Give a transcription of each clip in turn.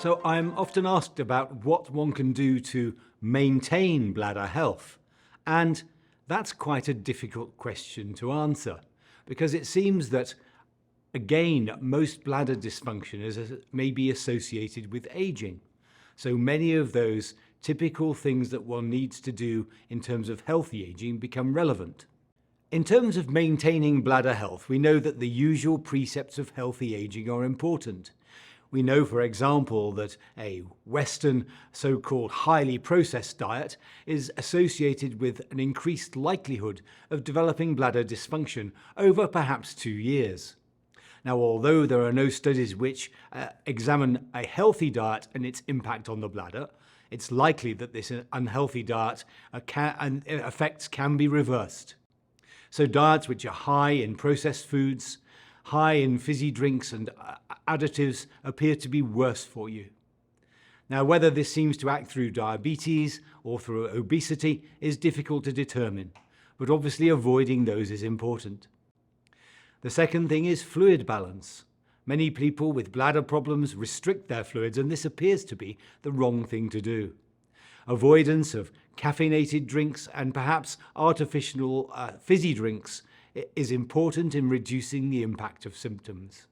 So I'm often asked about what one can do to maintain bladder health. And that's quite a difficult question to answer, because it seems that, again, most bladder dysfunction may be associated with aging. So many of those typical things that one needs to do in terms of healthy aging become relevant. In terms of maintaining bladder health, we know that the usual precepts of healthy aging are important. We know, for example, that a Western so-called highly processed diet is associated with an increased likelihood of developing bladder dysfunction over perhaps 2 years. Now, although there are no studies which examine a healthy diet and its impact on the bladder, it's likely that this unhealthy diet effects can be reversed. So diets which are high in processed foods, high in fizzy drinks and additives appear to be worse for you. Now, whether this seems to act through diabetes or through obesity is difficult to determine, but obviously avoiding those is important. The second thing is fluid balance. Many people with bladder problems restrict their fluids, and this appears to be the wrong thing to do. Avoidance of caffeinated drinks and perhaps artificial fizzy drinks is important in reducing the impact of symptoms.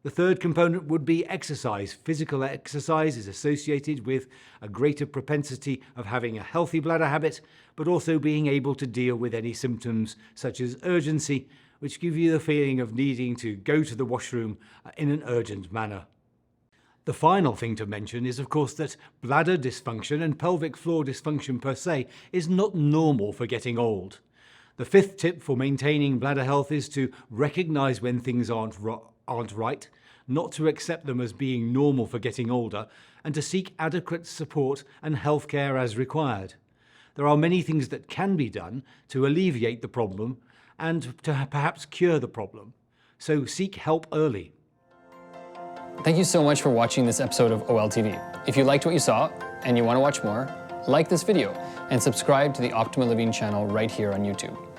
The third component would be exercise. Physical exercise is associated with a greater propensity of having a healthy bladder habit, but also being able to deal with any symptoms such as urgency, which give you the feeling of needing to go to the washroom in an urgent manner. The final thing to mention is, of course, that bladder dysfunction and pelvic floor dysfunction per se is not normal for getting old. The fifth tip for maintaining bladder health is to recognize when things aren't right, not to accept them as being normal for getting older, and to seek adequate support and healthcare as required. There are many things that can be done to alleviate the problem and to perhaps cure the problem. So seek help early. Thank you so much for watching this episode of OLTV. If you liked what you saw and you want to watch more, like this video and subscribe to the Optimal Living channel right here on YouTube.